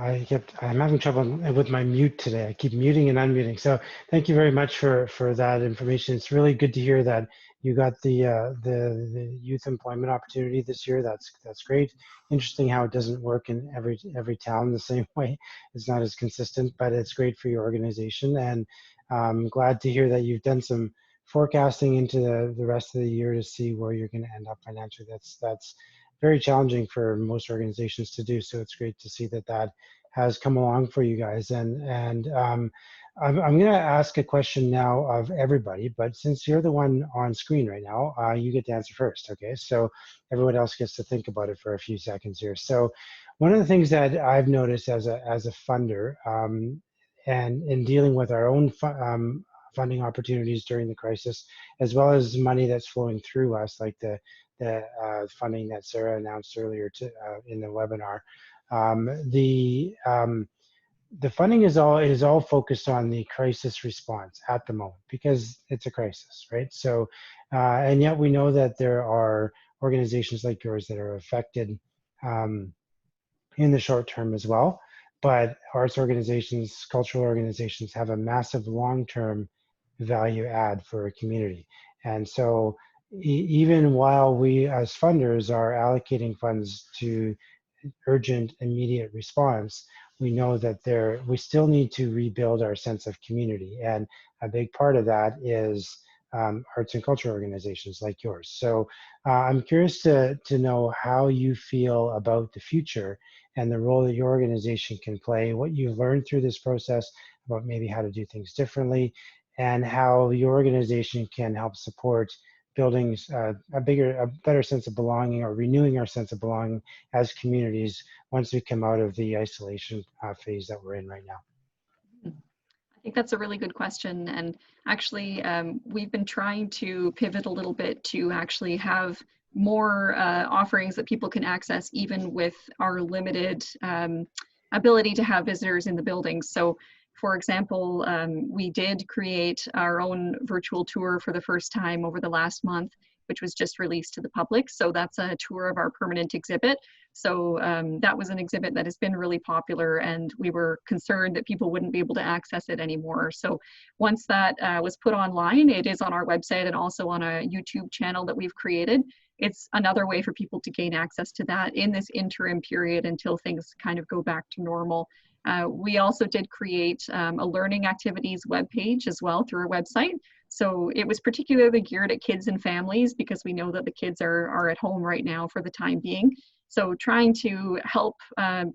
I'm having trouble with my mute today. I keep muting and unmuting. So thank you very much for that information. It's really good to hear that you got the youth employment opportunity this year. That's great. Interesting how it doesn't work in every town the same way. It's not as consistent, but it's great for your organization. And I'm glad to hear that you've done some forecasting into the rest of the year to see where you're going to end up financially. That's very challenging for most organizations to do. So it's great to see that has come along for you guys. And I'm going to ask a question now of everybody, but since you're the one on screen right now, you get to answer first, okay? So everyone else gets to think about it for a few seconds here. So one of the things that I've noticed as a funder, and in dealing with our own funding opportunities during the crisis, as well as money that's flowing through us, like the funding that Sarah announced earlier in the webinar. The funding is all focused on the crisis response at the moment because it's a crisis, right? So, and yet we know that there are organizations like yours that are affected in the short term as well. But arts organizations, cultural organizations have a massive long-term value add for a community. And so even while we as funders are allocating funds to urgent, immediate response, we know that we still need to rebuild our sense of community. And a big part of that is arts and culture organizations like yours. So I'm curious to know how you feel about the future and the role that your organization can play, what you've learned through this process about maybe how to do things differently, and how your organization can help support building a better sense of belonging, or renewing our sense of belonging as communities once we come out of the isolation phase that we're in right now. I think that's a really good question. And actually, we've been trying to pivot a little bit to actually have more offerings that people can access, even with our limited ability to have visitors in the buildings. So for example, we did create our own virtual tour for the first time over the last month, which was just released to the public. So that's a tour of our permanent exhibit. So that was an exhibit that has been really popular, and we were concerned that people wouldn't be able to access it anymore. So once that was put online, it is on our website and also on a YouTube channel that we've created. It's another way for people to gain access to that in this interim period until things kind of go back to normal. We also did create a learning activities webpage as well through our website. So it was particularly geared at kids and families because we know that the kids are at home right now for the time being. So trying to help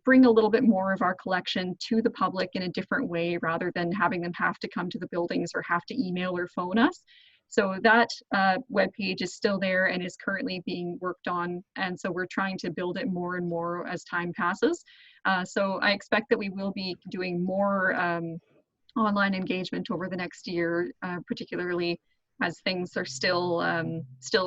bring a little bit more of our collection to the public in a different way, rather than having them have to come to the buildings or have to email or phone us. So that webpage is still there and is currently being worked on. And so we're trying to build it more and more as time passes. So I expect that we will be doing more online engagement over the next year, particularly as things are still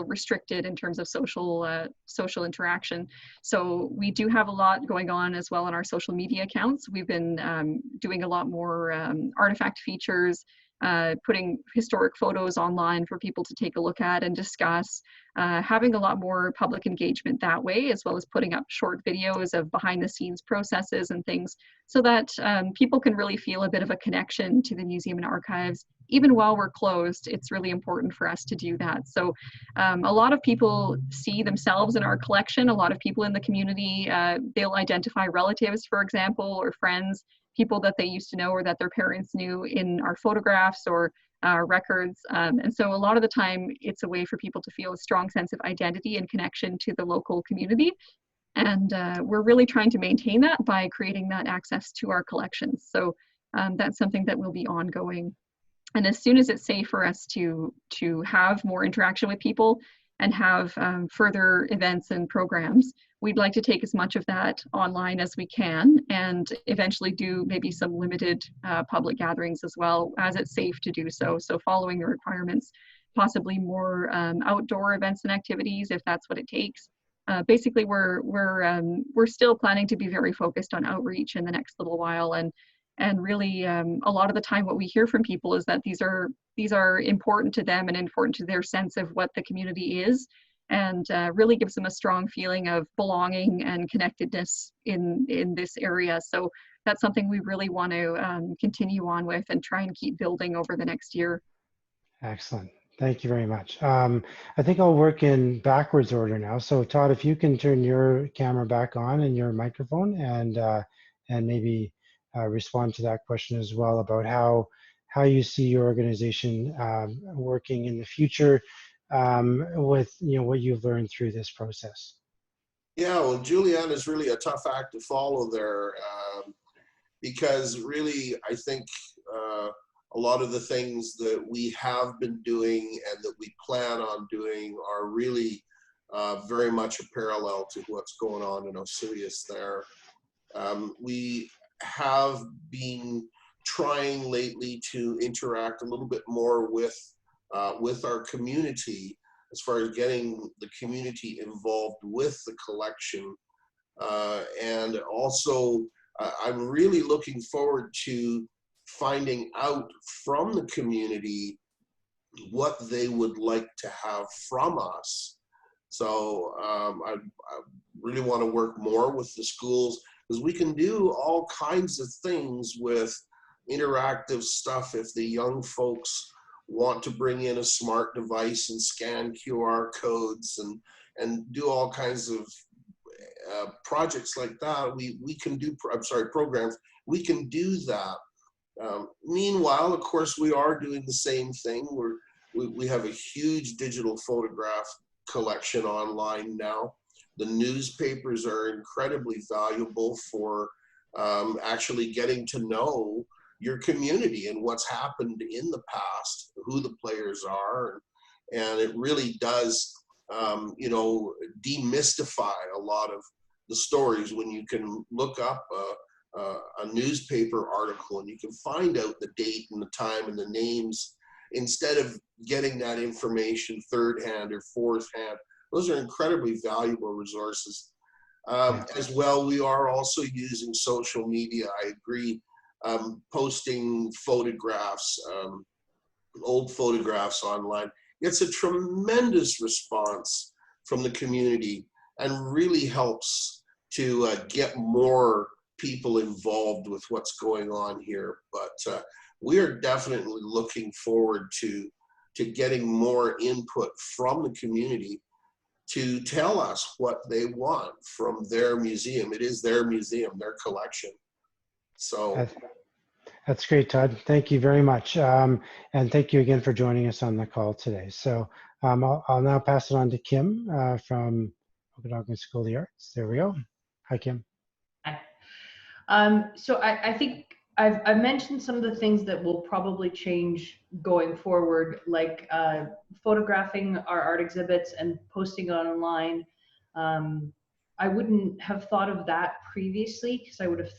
restricted in terms of social interaction. So we do have a lot going on as well on our social media accounts. We've been doing a lot more artifact features, putting historic photos online for people to take a look at and discuss, having a lot more public engagement that way, as well as putting up short videos of behind the scenes processes and things, so that people can really feel a bit of a connection to the museum and archives. Even while we're closed, it's really important for us to do that. So a lot of people see themselves in our collection. A lot of people in the community, they'll identify relatives, for example, or friends, people that they used to know or that their parents knew in our photographs or records. And so a lot of the time, it's a way for people to feel a strong sense of identity and connection to the local community. And we're really trying to maintain that by creating that access to our collections. So that's something that will be ongoing. And as soon as it's safe for us to have more interaction with people and have further events and programs, we'd like to take as much of that online as we can, and eventually do maybe some limited public gatherings as well, as it's safe to do so. So following the requirements, possibly more outdoor events and activities if that's what it takes. Basically, we're still planning to be very focused on outreach in the next little while, and really a lot of the time what we hear from people is that these are important to them and important to their sense of what the community is, and really gives them a strong feeling of belonging and connectedness in this area. So that's something we really want to continue on with and try and keep building over the next year. Excellent. Thank you very much. I think I'll work in backwards order now. So Todd, if you can turn your camera back on and your microphone, and maybe respond to that question as well about how you see your organization working in the future with what you've learned through this process. Yeah, well, Julianna is really a tough act to follow there, because really I think a lot of the things that we have been doing and that we plan on doing are really very much a parallel to what's going on in Osoyoos there. We have been trying lately to interact a little bit more with our community, as far as getting the community involved with the collection. And also, I'm really looking forward to finding out from the community what they would like to have from us. So I really want to work more with the schools, because we can do all kinds of things with interactive stuff. If the young folks want to bring in a smart device and scan QR codes and do all kinds of projects like that, we can do, programs, we can do that. Meanwhile, of course, we are doing the same thing. We have a huge digital photograph collection online now. The newspapers are incredibly valuable for actually getting to know your community and what's happened in the past, who the players are, and it really does, demystify a lot of the stories when you can look up a newspaper article and you can find out the date and the time and the names, instead of getting that information third hand or fourth hand. Those are incredibly valuable resources. As well, we are also using social media. I agree. Posting photographs, old photographs online. It's a tremendous response from the community and really helps to get more people involved with what's going on here. But we are definitely looking forward to getting more input from the community to tell us what they want from their museum. It is their museum, their collection. So that's great, Todd. Thank you very much. And thank you again for joining us on the call today. So I'll now pass it on to Kim from Okanagan School of the Arts. There we go. Hi, Kim. Hi. So I think I've mentioned some of the things that will probably change going forward, like photographing our art exhibits and posting it online. I wouldn't have thought of that previously, because I would have,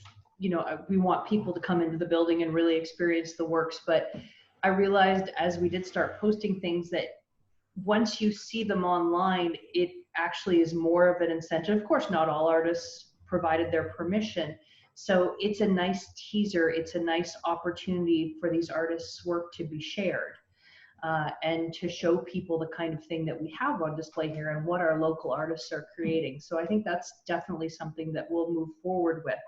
we want people to come into the building and really experience the works. But I realized as we did start posting things that once you see them online, it actually is more of an incentive. Of course, not all artists provided their permission, So it's a nice teaser. It's a nice opportunity for these artists' work to be shared. And to show people the kind of thing that we have on display here and what our local artists are creating. So I think that's definitely something that we'll move forward with.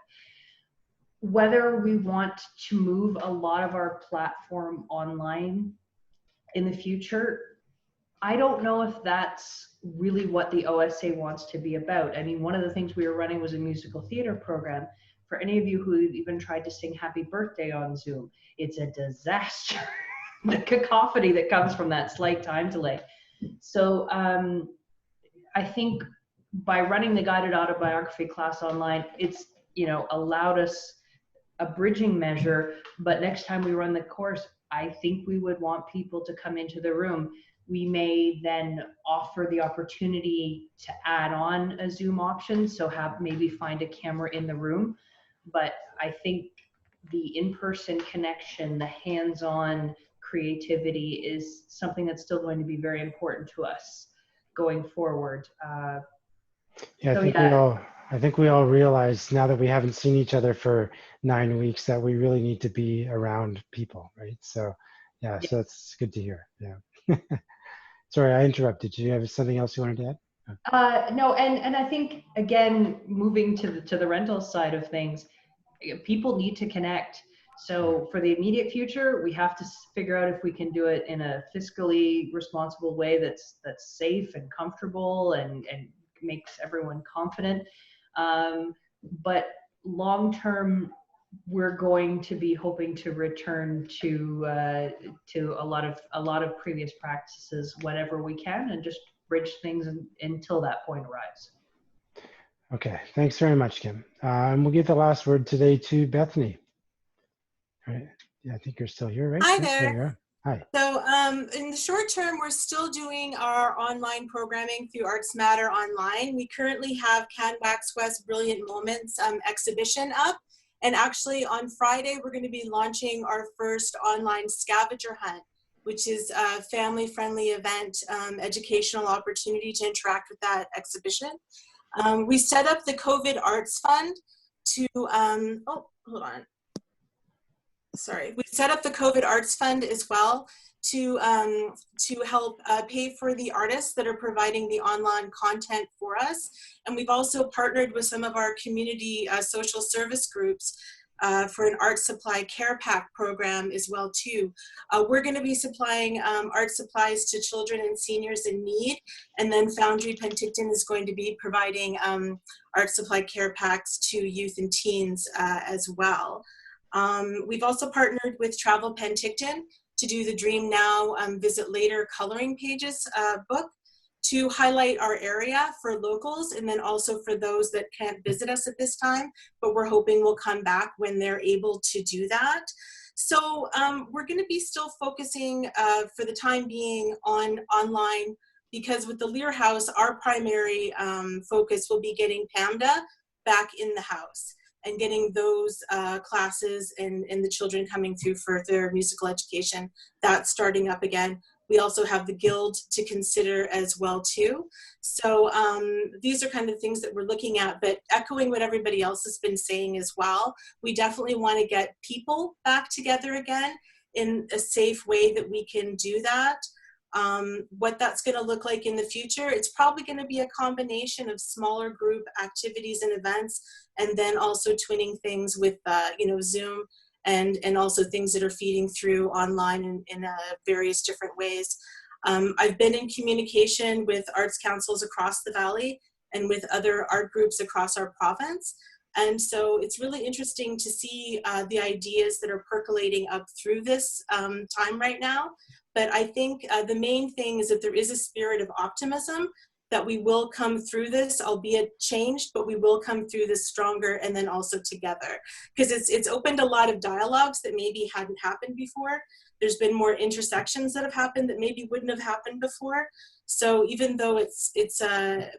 Whether we want to move a lot of our platform online in the future, I don't know if that's really what the OSA wants to be about. I mean, one of the things we were running was a musical theater program. For any of you who have even tried to sing Happy Birthday on Zoom, it's a disaster. The cacophony that comes from that slight time delay. So I think by running the guided autobiography class online, it's, you know, allowed us a bridging measure, but next time we run the course, I think we would want people to come into the room. We may then offer the opportunity to add on a Zoom option, so maybe find a camera in the room. But I think the in-person connection, the hands-on creativity is something that's still going to be very important to us going forward. I think we all realize now that we haven't seen each other for 9 weeks that we really need to be around people, right? So yeah. So it's good to hear. Yeah. Sorry, I interrupted. Did you have something else you wanted to add? No, and I think, again, moving to the rental side of things, people need to connect. So for the immediate future, we have to figure out if we can do it in a fiscally responsible way that's safe and comfortable and makes everyone confident. But long term, we're going to be hoping to return to a lot of previous practices whenever we can, and just bridge things until that point arrives. Okay, thanks very much, Kim. And we'll give the last word today to Bethany. All right. Yeah, I think you're still here, right? Hi There you there. are. Hi. So in the short term, we're still doing our online programming through Arts Matter Online. We currently have CanWax West Brilliant Moments exhibition up. And actually on Friday, we're going to be launching our first online scavenger hunt, which is a family-friendly event, educational opportunity to interact with that exhibition. We set up the COVID Arts Fund to, oh, hold on. Sorry, we set up the COVID Arts Fund as well to help pay for the artists that are providing the online content for us. And we've also partnered with some of our community social service groups for an art supply care pack program as well too. We're going to be supplying art supplies to children and seniors in need, and then Foundry Penticton is going to be providing art supply care packs to youth and teens as well. We've also partnered with Travel Penticton to do the Dream Now, Visit Later coloring pages book to highlight our area for locals, and then also for those that can't visit us at this time, but we're hoping will come back when they're able to do that. So we're going to be still focusing for the time being on online, because with the Lear House, our primary focus will be getting PAMDA back in the house and getting those classes and the children coming through for their musical education. That's starting up again. We also have the Guild to consider as well too. So these are kind of things that we're looking at, but echoing what everybody else has been saying as well, we definitely want to get people back together again in a safe way that we can do that. What that's going to look like in the future, it's probably going to be a combination of smaller group activities and events, and then also twinning things with Zoom and also things that are feeding through online in various different ways. I've been in communication with arts councils across the valley and with other art groups across our province. And so it's really interesting to see the ideas that are percolating up through this time right now. But I think the main thing is that there is a spirit of optimism that we will come through this, albeit changed, but we will come through this stronger and then also together. Because it's opened a lot of dialogues that maybe hadn't happened before. There's been more intersections that have happened that maybe wouldn't have happened before. So even though it's a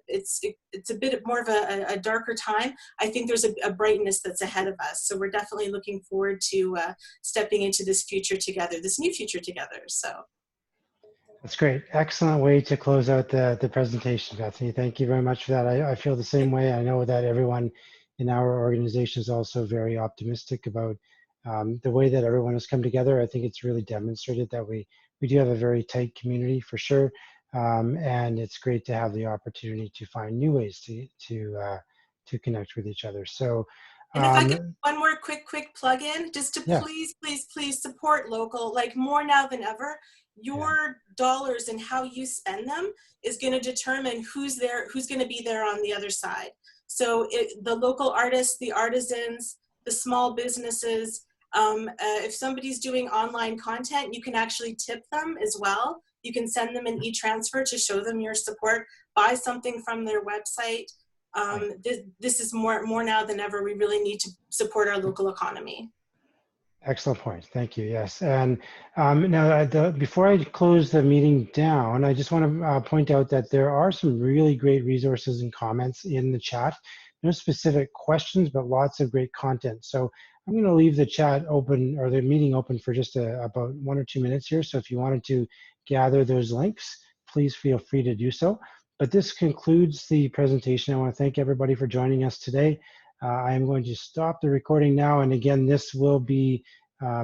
bit more of a darker time, I think there's a brightness that's ahead of us. So we're definitely looking forward to stepping into this future together, this new future together. So. That's great. Excellent way to close out the presentation, Bethany. Thank you very much for that. I feel the same way. I know that everyone in our organization is also very optimistic about the way that everyone has come together. I think it's really demonstrated that we do have a very tight community for sure, and it's great to have the opportunity to find new ways to connect with each other. So, and if I could, one more quick plug in, just to yeah. please support local, like more now than ever. Your dollars and how you spend them is going to determine who's going to be there on the other side. So the local artists, the artisans, the small businesses, if somebody's doing online content, you can actually tip them as well. You can send them an e-transfer to show them your support, buy something from their website. This is more now than ever. We really need to support our local economy. Excellent point. Thank you. Yes. And now, before I close the meeting down, I just want to point out that there are some really great resources and comments in the chat. No specific questions, but lots of great content. So I'm going to leave the chat open, or the meeting open, for just about 1 or 2 minutes here. So if you wanted to gather those links, please feel free to do so. But this concludes the presentation. I want to thank everybody for joining us today. I am going to stop the recording now. And again, this will be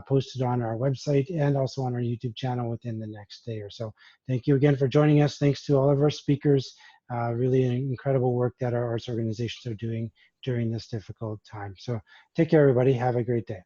posted on our website and also on our YouTube channel within the next day or so. Thank you again for joining us. Thanks to all of our speakers. Really incredible work that our arts organizations are doing during this difficult time. So take care, everybody. Have a great day.